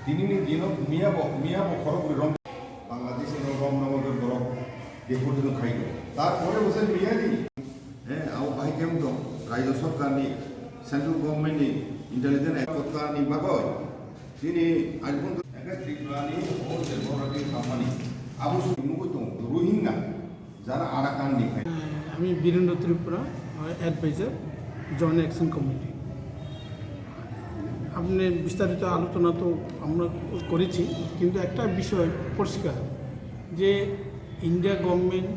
তিনি দিনক মিয়া বখর রং বাংলাদেশের রং নগরের বরফ बेफोरखौ खायदों तारपरे बसै मियानि आव बाहाय केम दं राज्य सरकारनि सेंट्रल गभर्नमेन्टनि इन्टेलिजेन्स सरकारनि बागै दिनै आइफोन त्रिपुरानि बर'नि खामानि आबो सुबुंखौ दं रोहिंगा যারা আরাকাননিफ्राय আমি Birendra Tripura adviser joint action committee. আপনি বিস্তারিত আলোচনা তো আমরা করেছি, কিন্তু একটা বিষয় পরিষ্কার যে ইন্ডিয়া গভর্নমেন্ট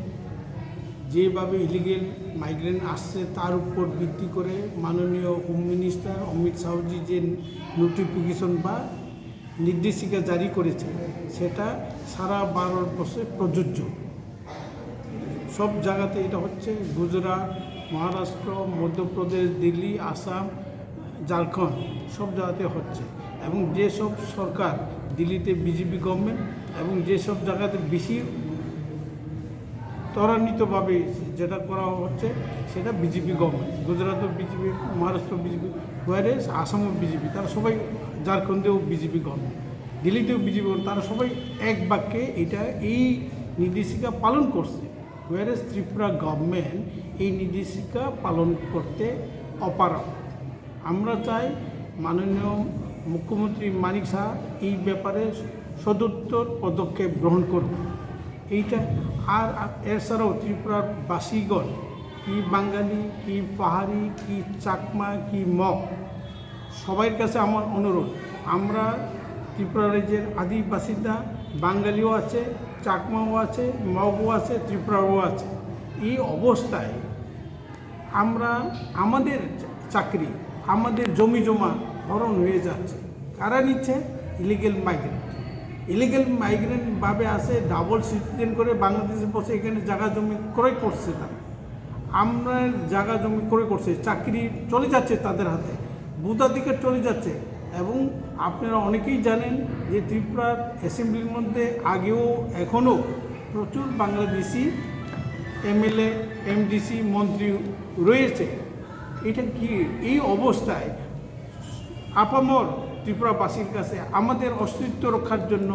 যেভাবে ইলিগেল মাইগ্রেন্ট আসছে তার উপর ভিত্তি করে মাননীয় হোম মিনিস্টার অমিত শাহজি যে নোটিফিকেশন বা নির্দেশিকা জারি করেছে সেটা সারা ভারতবর্ষে প্রযোজ্য। সব জায়গাতে এটা হচ্ছে, গুজরাট, মহারাষ্ট্র, মধ্যপ্রদেশ, দিল্লি, আসাম, ঝাড়খণ্ড সব জায়গাতে হচ্ছে। এবং যেসব সরকার, দিল্লিতে বিজেপি গভর্নমেন্ট এবং যেসব জায়গাতে বেশি ত্বরান্বিতভাবে যেটা করা হচ্ছে সেটা বিজেপি গভর্নমেন্ট। গুজরাটও বিজেপি, মহারাষ্ট্র বিজেপি, ওয়ারেস আসামও বিজেপি, তারা সবাই, ঝাড়খণ্ডেও বিজেপি গভর্নমেন্ট, দিল্লিতেও বিজেপি, তারা সবাই এক বাক্যে এই নির্দেশিকা পালন করছে। ওয়ারেস ত্রিপুরা গভর্নমেন্ট এই নির্দেশিকা পালন করতে অপারগ। আমরা চাই মাননীয় মুখ্যমন্ত্রী মানিক শাহ এই ব্যাপারে সদুত্তর পদক্ষেপ গ্রহণ করুন। এইটা আর এছাড়াও ত্রিপুরার বাসীগণ, কি বাঙালি, কি পাহাড়ি, কি চাকমা, কি মগ, সবার কাছে আমার অনুরোধ, আমরা ত্রিপুরা রাজ্যের আদি বাসিন্দা, বাঙালিও আছে, চাকমাও আছে, মগও আছে, ত্রিপুরাও আছে। এই অবস্থায় আমরা আমাদের চাকরি, আমাদের জমি জমা হরণ হয়ে যাচ্ছে। কারা নিচ্ছে? Illegal migrant. ইলিগেল মাইগ্রেন্টভাবে আসে, ডাবল সিটিজেন করে বাংলাদেশে বসে এখানে জায়গা জমি ক্রয় করছে। তারা আমরা জায়গা জমি ক্রয় করছে, চাকরি চলে যাচ্ছে তাদের হাতে, ভোটাধিকার চলে যাচ্ছে। এবং আপনারা অনেকেই জানেন যে ত্রিপুরার অ্যাসেম্বলির মধ্যে আগেও এখনও প্রচুর বাংলাদেশি এমএলএ, এমডিসি, মন্ত্রী রয়েছে। এটা কি? এই অবস্থায় আপামর ত্রিপুরাবাসীর কাছে আমাদের অস্তিত্ব রক্ষার জন্য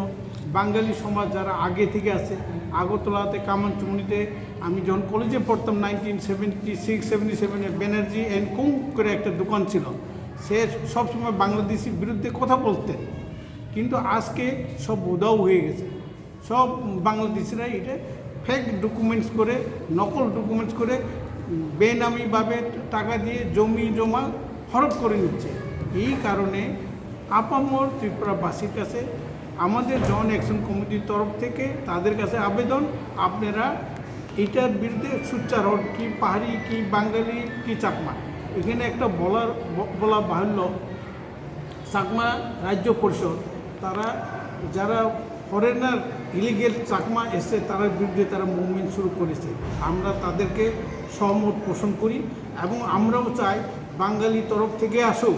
বাঙালি সমাজ যারা আগে থেকে আছে, আগরতলাতে কামানচুমনিতে আমি যখন কলেজে পড়তাম 1976-77 ব্যানার্জি অ্যান্ড কোং করে একটা দোকান ছিল, সে সবসময় বাংলাদেশির বিরুদ্ধে কথা বলতেন। কিন্তু আজকে সব উধাও হয়ে গেছে। সব বাংলাদেশিরা এটা ফেক ডকুমেন্টস করে, নকল ডকুমেন্টস করে বেনামিভাবে টাকা দিয়ে জমি জমা হরপ করে নিচ্ছে। এই কারণে আপামর ত্রিপুরাবাসীর কাছে আমাদের জয়েন্ট অ্যাকশন কমিটির তরফ থেকে তাদের কাছে আবেদন, আপনারা এটার বিরুদ্ধে সোচ্চার হন। কি পাহাড়ি, কি বাঙালি, কি চাকমা, এখানে একটা বলা বাহুল্য, চাকমা রাজ্য পরিষদ তারা যারা ফরেনার ইলিগেল চাকমা এসে তার বিরুদ্ধে তারা মুভমেন্ট শুরু করেছে। আমরা তাদেরকে সহমত পোষণ করি এবং আমরাও চাই বাঙালি তরফ থেকে আসুক,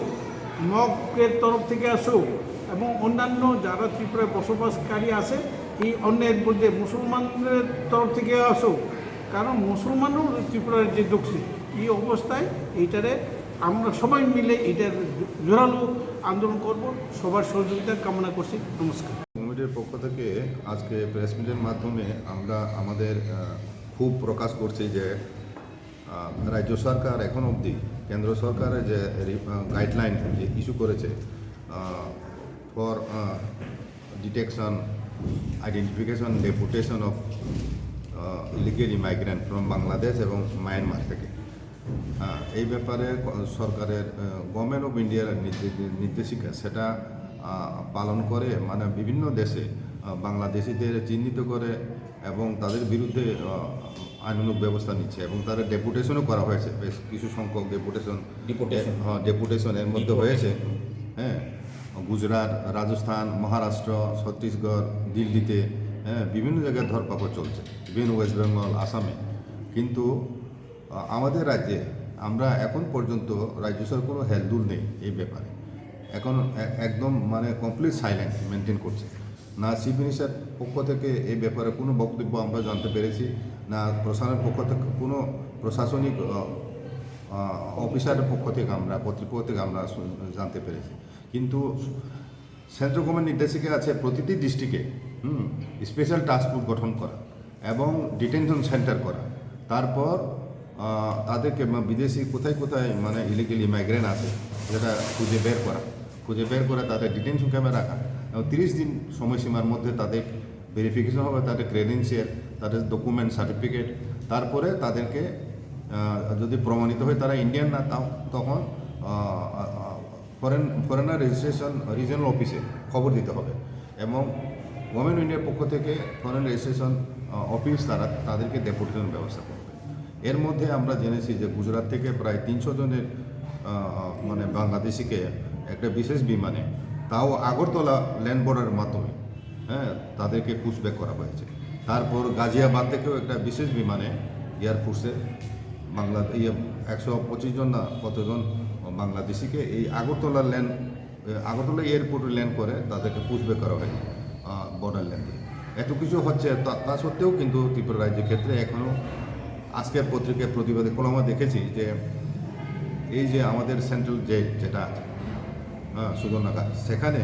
মগের তরফ থেকে আসুক এবং অন্যান্য যারা ত্রিপুরায় বসবাসকারী আছে এই অন্যের মধ্যে মুসলমানদের তরফ থেকে আসুক, কারণ মুসলমানও ত্রিপুরার যে দক্ষিণ। এই অবস্থায় এইটারে আমরা সবাই মিলে এটার জোরালো আন্দোলন করব। সবার সহযোগিতা কামনা করছি। নমস্কার। কমিটির পক্ষ থেকে আজকে প্রেস মিটের মাধ্যমে আমরা আমাদের খুব প্রকাশ করছি যে রাজ্য সরকার এখন অবধি কেন্দ্র সরকারের যে গাইডলাইন যে ইস্যু করেছে for detection, identification, deportation of illegal immigrant from Bangladesh এবং মায়ানমার থেকে, এই ব্যাপারে সরকারের গভর্নমেন্ট অফ ইন্ডিয়ার নির্দেশিকা সেটা পালন করে, মানে বিভিন্ন দেশে বাংলাদেশিদের চিহ্নিত করে এবং তাদের বিরুদ্ধে আইনানুগ ব্যবস্থা নিচ্ছে এবং তাদের ডেপুটেশনও করা হয়েছে। বেশ কিছু সংখ্যক ডেপুটেশন এর মধ্যে হয়েছে। হ্যাঁ, গুজরাট, রাজস্থান, মহারাষ্ট্র, ছত্তিশগড়, দিল্লিতে, বিভিন্ন জায়গায় ধরপাকড় চলছে, ইভেন ওয়েস্ট বেঙ্গল, আসামে। কিন্তু আমাদের রাজ্যে আমরা এখন পর্যন্ত রাজ্য সরকার কোনো হেলদুল নেই এই ব্যাপারে। এখন একদম মানে কমপ্লিট সাইলেন্ট মেনটেন করছে। না চিফ মিনিস্টার পক্ষ থেকে এই ব্যাপারে কোনো বক্তব্য আমরা জানতে পেরেছি, না প্রশাসনের পক্ষ থেকে কোনো প্রশাসনিক অফিসারের পক্ষ থেকে আমরা, কর্তৃপক্ষ থেকে আমরা জানতে পেরেছি। কিন্তু সেন্ট্রাল গভর্নমেন্ট নির্দেশিকা আছে প্রতিটি ডিস্ট্রিক্টে স্পেশাল টাস্ক ফোর্স গঠন করা এবং ডিটেনশন সেন্টার করা। তারপর তাদেরকে বিদেশি কোথায় কোথায় মানে ইলিগাল ইমাইগ্রেন্ট আছে যেটা খুঁজে বের করে তাদের ডিটেনশন ক্যাম্পে রাখা এবং 30 দিন সময়সীমার মধ্যে তাদের ভেরিফিকেশন হবে, তাদের ক্রেডেন্সিয়াল, তাদের ডকুমেন্ট সার্টিফিকেট। তারপরে তাদেরকে যদি প্রমাণিত হয় তারা ইন্ডিয়ান না, তখন ফরেনার রেজিস্ট্রেশন রিজনাল অফিসে খবর দিতে হবে এবং গভর্নমেন্ট ইন্ডিয়ার পক্ষ থেকে ফরেন রেজিস্ট্রেশন অফিস তাদেরকে ডেপুটেশন ব্যবস্থা করবে। এর মধ্যে আমরা জেনেছি যে গুজরাট থেকে প্রায় 300 জনের মানে বাংলাদেশিকে একটা বিশেষ বিমানে, তাও আগরতলা ল্যান্ড বর্ডারের মাধ্যমে তাদেরকে পুশব্যাক করা হয়েছে। তারপর গাজিয়াবাদ থেকেও একটা বিশেষ বিমানে এয়ারফোর্সে 125 জন না কতজন বাংলাদেশিকে এই আগরতলা এয়ারপোর্টে ল্যান্ড করে তাদেরকে পুশব্যাক করা হয় বর্ডার ল্যান্ডে। এত কিছু হচ্ছে, তা সত্ত্বেও কিন্তু ত্রিপুরা রাজ্যের ক্ষেত্রে এখনও আজকের পত্রিকায় প্রতিবাদে আমরা দেখেছি যে এই যে আমাদের সেন্ট্রাল জেল যেটা আছে সুগন্নাঘাট, সেখানে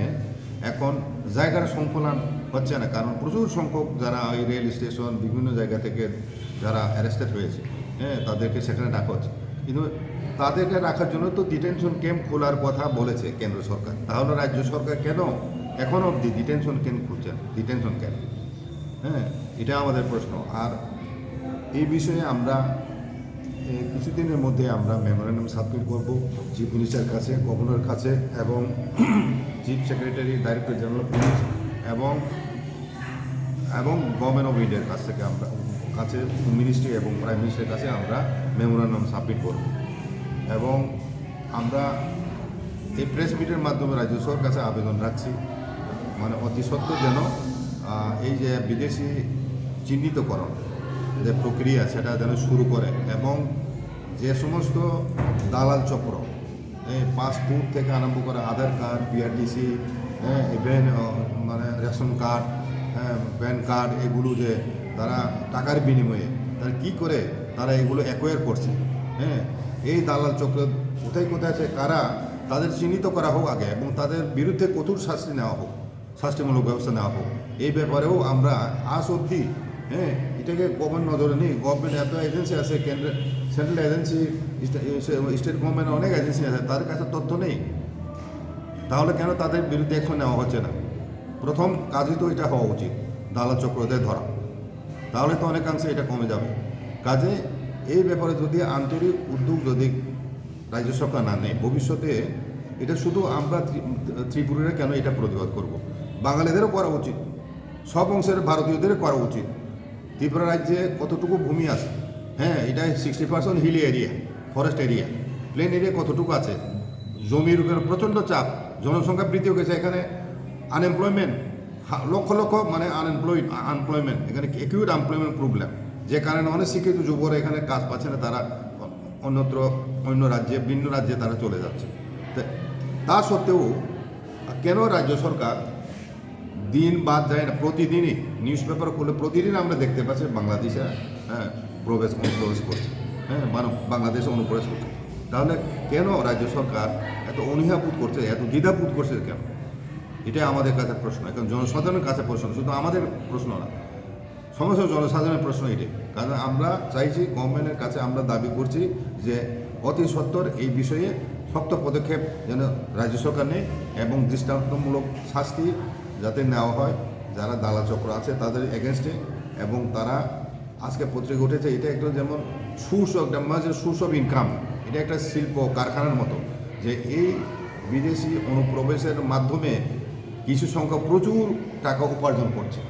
এখন জায়গার সংকুলন হচ্ছে না, কারণ প্রচুর সংখ্যক যারা ওই রেল স্টেশন বিভিন্ন জায়গা থেকে যারা অ্যারেস্টেড হয়েছে তাদেরকে সেখানে রাখা হচ্ছে। কিন্তু তাদেরকে রাখার জন্য তো ডিটেনশন ক্যাম্প খোলার কথা বলেছে কেন্দ্র সরকার, তাহলে রাজ্য সরকার কেন এখন অবধি ডিটেনশন ক্যাম্প খুলছেন? ডিটেনশন ক্যাম্প এটা আমাদের প্রশ্ন। আর এই বিষয়ে আমরা কিছুদিনের মধ্যে আমরা মেমোরেন্ডাম সাবমিট করব চিফ মিনিস্টারের কাছে, গভর্নরের কাছে এবং chief secretary, director general police এবং গভর্নমেন্ট অফ ইন্ডিয়ার কাছ থেকে কাছে মিনিস্ট্রি এবং প্রাইম মিনিস্টারের কাছে আমরা মেমোরেন্ডাম সাবমিট করব এবং আমরা এই প্রেস মিটের মাধ্যমে রাজ্য সরকারের কাছে আবেদন রাখছি, মানে অতি সত্ত্বর যেন এই যে বিদেশি চিহ্নিতকরণ যে প্রক্রিয়া সেটা যেন শুরু করে এবং যে সমস্ত দালাল চক্র পাসপোর্ট থেকে আরম্ভ করে আধার কার্ড, পিআরটিসি, ইভেন মানে রেশন কার্ড, প্যান কার্ড, এগুলো যে তারা টাকার বিনিময়ে তারা কী করে তারা এগুলো অ্যাকোয়ার করছে, এই দালাল চক্র কোথায় কোথায় আছে কারা, তাদের চিহ্নিত করা হোক আগে এবং তাদের বিরুদ্ধে কঠোর শাস্তি নেওয়া হোক, শাস্তিমূলক ব্যবস্থা নেওয়া হোক। এই ব্যাপারেও আমরা আজ অবধি এটাকে গভর্নমেন্ট নজরে নেই। গভর্নমেন্ট এত এজেন্সি আছে, সেন্ট্রাল এজেন্সি, স্টেট গভর্নমেন্ট অনেক এজেন্সি আছে, তাদের কাছে তথ্য নেই। তাহলে কেন তাদের বিরুদ্ধে অ্যাকশন নেওয়া হচ্ছে না? প্রথম কাজই তো এটা হওয়া উচিত, দালাল চক্রদের ধরা, তাহলে তো অনেকাংশে এটা কমে যাবে। কাজে এই ব্যাপারে যদি আন্তরিক উদ্যোগ যদি রাজ্য সরকার না নেয়, ভবিষ্যতে এটা শুধু আমরা ত্রিপুরারা কেন এটা প্রতিবাদ করব, বাঙালিদেরও করা উচিত, সব অংশের ভারতীয়দেরও করা উচিত। ত্রিপুরা রাজ্যে কতটুকু ভূমি আছে? এটা 60% hilly area, forest area, plain area কতটুকু আছে? জমির উপর প্রচণ্ড চাপ, জনসংখ্যা বৃদ্ধি হয়ে গেছে, এখানে আনএমপ্লয়মেন্ট লক্ষ লক্ষ মানে আনএমপ্লয়মেন্ট, এখানে একিউট আনএমপ্লয়মেন্ট প্রবলেম, যে কারণে অনেক শিক্ষিত যুবরা এখানে কাজ পাচ্ছে না, তারা অন্য রাজ্যে ভিন্ন রাজ্যে তারা চলে যাচ্ছে। তা সত্ত্বেও কেন রাজ্য সরকার দিন বাদ যায় না? প্রতিদিনই নিউজ পেপার খুলে প্রতিদিন আমরা দেখতে পাচ্ছি বাংলাদেশে অনুপ্রবেশ করছে, বাংলাদেশে অনুপ্রবেশ করছে। তাহলে কেন রাজ্য সরকার এত অনীহাবোধ করছে, এত দ্বিধাবোধ করছে কেন? এটাই আমাদের কাছে প্রশ্ন, এখন জনসাধারণের কাছে প্রশ্ন, শুধু আমাদের প্রশ্ন না, সমস্ত জনসাধারণের প্রশ্ন এটাই। কারণ আমরা চাইছি, গভর্নমেন্টের কাছে আমরা দাবি করছি যে অতি সত্বর এই বিষয়ে শক্ত পদক্ষেপ যেন রাজ্য সরকার নেয় এবং দৃষ্টান্তমূলক শাস্তি যাতে নেওয়া হয় যারা দালাল চক্র আছে তাদের এগেনস্টে। এবং তারা আজকে পত্রিকা উঠেছে, এটা একটা যেমন সোর্স অফ ইনকাম, এটা একটা শিল্প কারখানার মতো, যে এই বিদেশি অনুপ্রবেশের মাধ্যমে কিছু সংখ্যক প্রচুর টাকা উপার্জন করছে।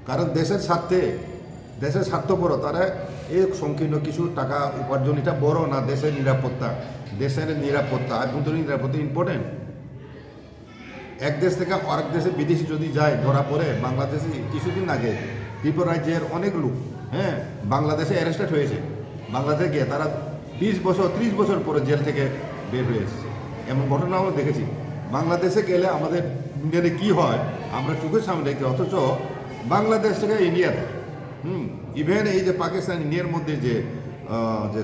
কারণ দেশের স্বার্থ বড়, তারা এই সংকীর্ণ কিছু টাকা উপার্জন এটা বড় না। দেশের নিরাপত্তা আভ্যন্তরীণ নিরাপত্তা ইম্পর্টেন্ট। এক দেশ থেকে আরেক দেশে বিদেশি যদি যায়, ধরা পড়ে, বাংলাদেশে কিছুদিন আগে ত্রিপুরা রাজ্যের অনেক লোক বাংলাদেশে অ্যারেস্টেড হয়েছে, বাংলাদেশে গিয়ে তারা 20 বছর 30 বছর পরে জেল থেকে বের হয়ে এসেছে, এমন ঘটনা আমরা দেখেছি। বাংলাদেশে গেলে আমাদের ইন্ডিয়াতে কী হয় আমরা চোখের সামনে দেখি, অথচ বাংলাদেশ থেকে ইন্ডিয়াতে ইভেন এই যে পাকিস্তান ইন্ডিয়ার মধ্যে যে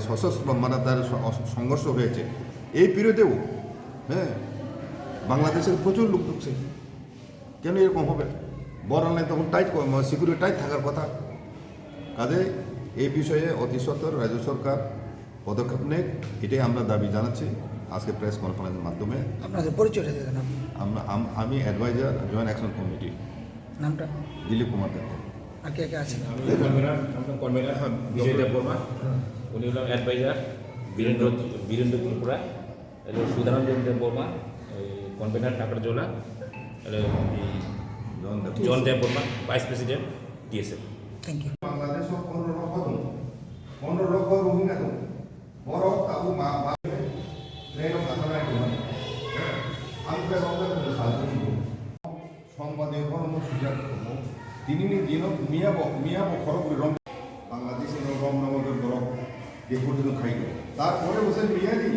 সশস্ত্র মানে তার সংঘর্ষ হয়েছে, এই পিরিয়ডেও বাংলাদেশের প্রচুর লোক ঢুকছে, কেন এরকম হবে? বর্ডার লাইন তখন টাইট, সিকিউরিটি টাইট থাকার কথা। কাজে এই বিষয়ে অতি সত্বর রাজ্য সরকার পদক্ষেপ নেয়, এটাই আমরা দাবি জানাচ্ছি আজকে প্রেস কনফারেন্সের মাধ্যমে। আপনাদের পরিচয়টা দিয়ে দেন আপনি। আমি অ্যাডভাইজার জয়েন্ট অ্যাকশন কমিটি, নামটা দিলীপ কুমার দেব। আর কে কে আছেন? কনভেনার বিজয় দেব বর্মা, উনি হলেন অ্যাডভাইজার বীরেন্দ্র ত্রিপুরা, হলো Sudhananda Deb Barma, convener Takarjala, Jon Deb Barma, vice president DSF. Thank you. Bangladesh 15 lakh Rohingya দं বড় তাবু মা ট্রেন 가서나야 한국에서 오는 사람들이 সংবাদে কর্ম সুযোগ দিনই দিন মিয়াবো খরগুলি রং বাংলাদেশের রং নগরের বড় দেখতে খাইল তারপরে বসে মিয়াদি